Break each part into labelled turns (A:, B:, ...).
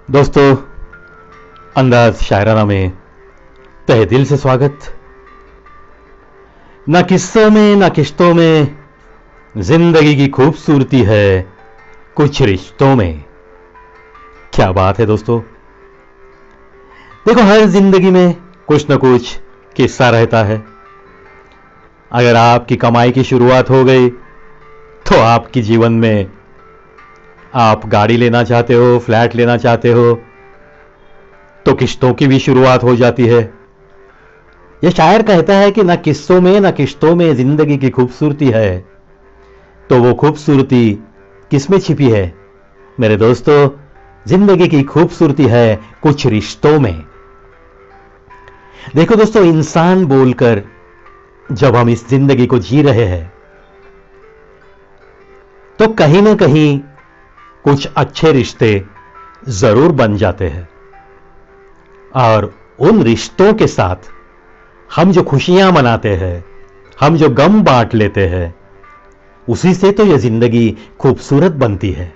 A: दोस्तों, अंदाज शायराना में तहे दिल से स्वागत। ना किस्सों में ना किश्तों में जिंदगी की खूबसूरती है, कुछ रिश्तों में। क्या बात है दोस्तों। देखो, हर जिंदगी में कुछ ना कुछ किस्सा रहता है। अगर आपकी कमाई की शुरुआत हो गई तो आपकी जीवन में आप गाड़ी लेना चाहते हो, फ्लैट लेना चाहते हो, तो किश्तों की भी शुरुआत हो जाती है। यह शायर कहता है कि ना किस्सों में ना किश्तों में जिंदगी की खूबसूरती है, तो वो खूबसूरती किसमें छिपी है? मेरे दोस्तों, जिंदगी की खूबसूरती है कुछ रिश्तों में। देखो दोस्तों, इंसान बोलकर जब हम इस जिंदगी को जी रहे हैं तो कहीं ना कहीं कुछ अच्छे रिश्ते जरूर बन जाते हैं, और उन रिश्तों के साथ हम जो खुशियां मनाते हैं, हम जो गम बांट लेते हैं, उसी से तो यह जिंदगी खूबसूरत बनती है।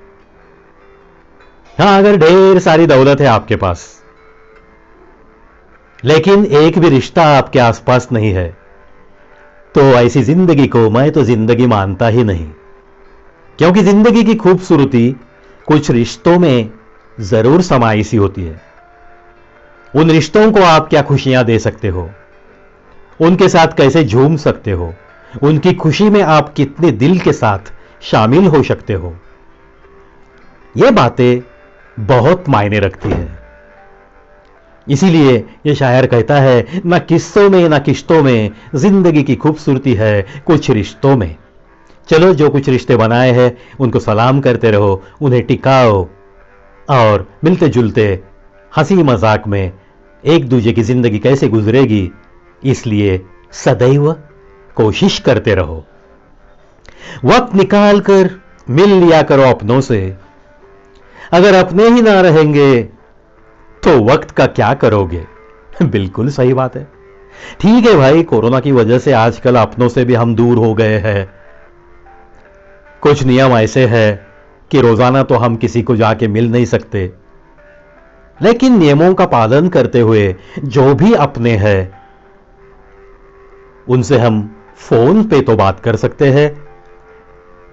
A: हां, अगर ढेर सारी दौलत है आपके पास, लेकिन एक भी रिश्ता आपके आसपास नहीं है, तो ऐसी जिंदगी को मैं तो जिंदगी मानता ही नहीं। क्योंकि जिंदगी की खूबसूरती कुछ रिश्तों में जरूर समाई सी होती है। उन रिश्तों को आप क्या खुशियां दे सकते हो, उनके साथ कैसे झूम सकते हो, उनकी खुशी में आप कितने दिल के साथ शामिल हो सकते हो, ये बातें बहुत मायने रखती है। इसीलिए यह शायर कहता है, ना किस्सों में ना किश्तों में जिंदगी की खूबसूरती है कुछ रिश्तों में। चलो, जो कुछ रिश्ते बनाए हैं उनको सलाम करते रहो, उन्हें टिकाओ, और मिलते जुलते हंसी मजाक में एक दूसरे की जिंदगी कैसे गुजरेगी, इसलिए सदैव कोशिश करते रहो। वक्त निकाल कर मिल लिया करो अपनों से। अगर अपने ही ना रहेंगे तो वक्त का क्या करोगे? बिल्कुल सही बात है। ठीक है भाई, कोरोना की वजह से आजकल अपनों से भी हम दूर हो गए हैं। कुछ नियम ऐसे हैं कि रोजाना तो हम किसी को जाके मिल नहीं सकते, लेकिन नियमों का पालन करते हुए जो भी अपने हैं उनसे हम फोन पे तो बात कर सकते हैं,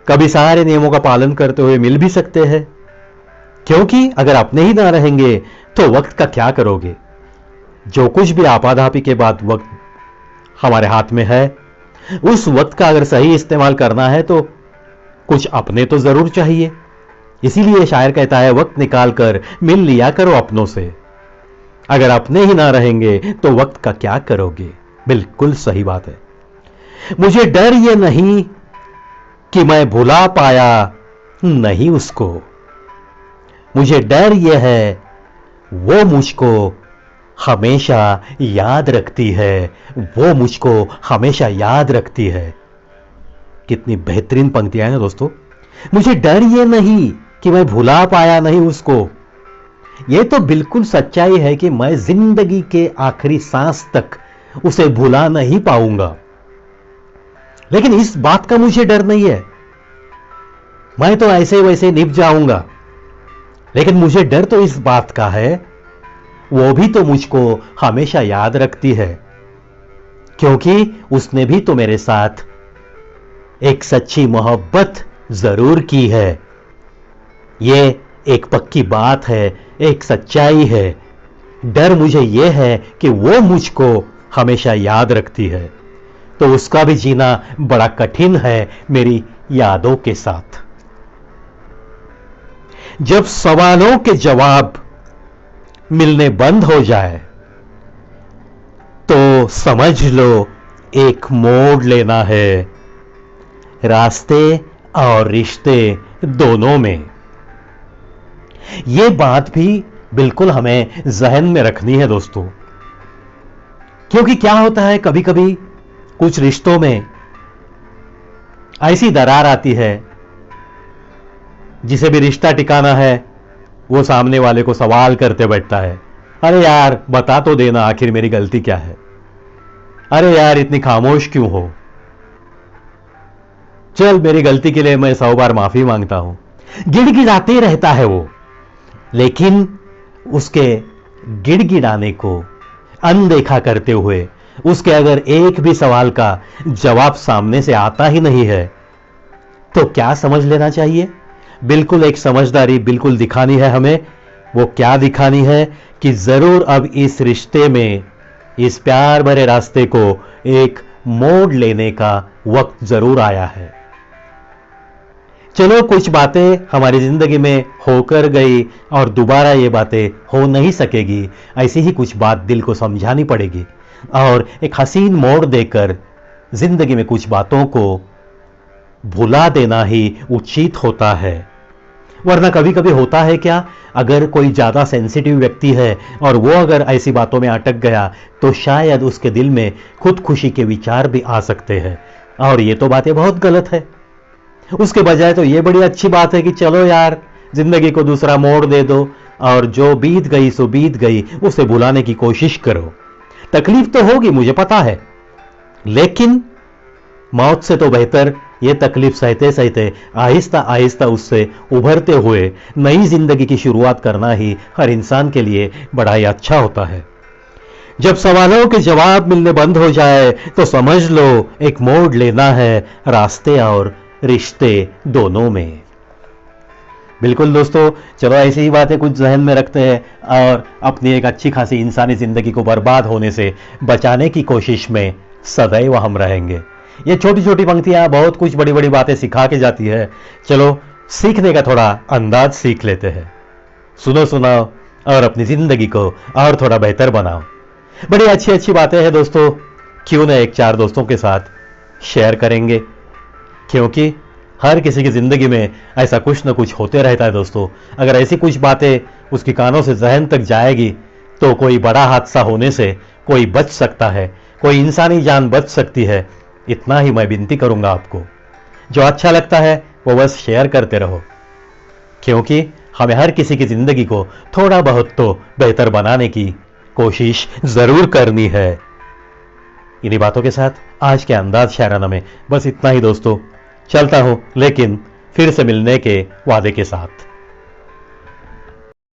A: कभी सारे नियमों का पालन करते हुए मिल भी सकते हैं। क्योंकि अगर अपने ही ना रहेंगे तो वक्त का क्या करोगे? जो कुछ भी आपाधापी के बाद वक्त हमारे हाथ में है, उस वक्त का अगर सही इस्तेमाल करना है तो कुछ अपने तो जरूर चाहिए। इसीलिए शायर कहता है, वक्त निकाल कर मिल लिया करो अपनों से। अगर अपने ही ना रहेंगे तो वक्त का क्या करोगे? बिल्कुल सही बात है। मुझे डर ये नहीं कि मैं भुला पाया नहीं उसको, मुझे डर ये है वो मुझको हमेशा याद रखती है, वो मुझको हमेशा याद रखती है। कितनी बेहतरीन पंक्तियां हैं दोस्तों। मुझे डर ये नहीं कि मैं भुला पाया नहीं उसको, यह तो बिल्कुल सच्चाई है कि मैं जिंदगी के आखिरी सांस तक उसे भुला नहीं पाऊंगा। लेकिन इस बात का मुझे डर नहीं है। मैं तो ऐसे वैसे निभ जाऊंगा, लेकिन मुझे डर तो इस बात का है, वो भी तो मुझको हमेशा याद रखती है, क्योंकि उसने भी तो मेरे साथ एक सच्ची मोहब्बत जरूर की है। ये एक पक्की बात है, एक सच्चाई है। डर मुझे यह है कि वो मुझको हमेशा याद रखती है, तो उसका भी जीना बड़ा कठिन है मेरी यादों के साथ। जब सवालों के जवाब मिलने बंद हो जाए तो समझ लो एक मोड़ लेना है, रास्ते और रिश्ते दोनों में। यह बात भी बिल्कुल हमें जहन में रखनी है दोस्तों। क्योंकि क्या होता है, कभी कभी कुछ रिश्तों में ऐसी दरार आती है, जिसे भी रिश्ता टिकाना है वो सामने वाले को सवाल करते बैठता है, अरे यार बता तो देना आखिर मेरी गलती क्या है, अरे यार इतनी खामोश क्यों हो, चल मेरी गलती के लिए मैं 100 बार माफी मांगता हूं। गिड़गिड़ाते रहता है वो। लेकिन उसके गिड़गिड़ाने को अनदेखा करते हुए, उसके अगर एक भी सवाल का जवाब सामने से आता ही नहीं है, तो क्या समझ लेना चाहिए? बिल्कुल एक समझदारी बिल्कुल दिखानी है हमें। वो क्या दिखानी है कि जरूर अब इस रिश्ते में, इस प्यार भरे रास्ते को एक मोड़ लेने का वक्त जरूर आया है। चलो, कुछ बातें हमारी जिंदगी में होकर गई और दोबारा ये बातें हो नहीं सकेगी, ऐसी ही कुछ बात दिल को समझानी पड़ेगी और एक हसीन मोड़ देकर जिंदगी में कुछ बातों को भुला देना ही उचित होता है। वरना कभी कभी होता है क्या, अगर कोई ज्यादा सेंसिटिव व्यक्ति है और वो अगर ऐसी बातों में अटक गया तो शायद उसके दिल में खुदकुशी के विचार भी आ सकते हैं, और ये तो बातें बहुत गलत है। उसके बजाय तो ये बड़ी अच्छी बात है कि चलो यार, जिंदगी को दूसरा मोड़ दे दो और जो बीत गई सो बीत गई, उसे भुलाने की कोशिश करो। तकलीफ तो होगी, मुझे पता है, लेकिन मौत से तो बेहतर ये तकलीफ सहते सहते आहिस्ता आहिस्ता उससे उभरते हुए नई जिंदगी की शुरुआत करना ही हर इंसान के लिए बड़ा ही अच्छा होता है। जब सवालों के जवाब मिलने बंद हो जाए तो समझ लो एक मोड़ लेना है रास्ते और रिश्ते दोनों में। बिल्कुल दोस्तों, चलो ऐसी ही बातें कुछ जहन में रखते हैं और अपनी एक अच्छी खासी इंसानी जिंदगी को बर्बाद होने से बचाने की कोशिश में सदैव हम रहेंगे। ये छोटी छोटी पंक्तियां बहुत कुछ बड़ी बड़ी बातें सिखा के जाती है। चलो, सीखने का थोड़ा अंदाज सीख लेते हैं। सुनो, सुनाओ और अपनी जिंदगी को और थोड़ा बेहतर बनाओ। बड़ी अच्छी अच्छी बातें हैं दोस्तों, क्यों ना एक चार दोस्तों के साथ शेयर करेंगे, क्योंकि हर किसी की जिंदगी में ऐसा कुछ ना कुछ होते रहता है दोस्तों। अगर ऐसी कुछ बातें उसकी कानों से जहन तक जाएगी तो कोई बड़ा हादसा होने से कोई बच सकता है, कोई इंसानी जान बच सकती है। इतना ही मैं विनती करूंगा आपको। जो अच्छा लगता है वो बस शेयर करते रहो, क्योंकि हमें हर किसी की जिंदगी को थोड़ा बहुत तो बेहतर बनाने की कोशिश जरूर करनी है। इन्हीं बातों के साथ आज के अंदाज शायराना में बस इतना ही दोस्तों। चलता हूं, लेकिन फिर से मिलने के वादे के साथ।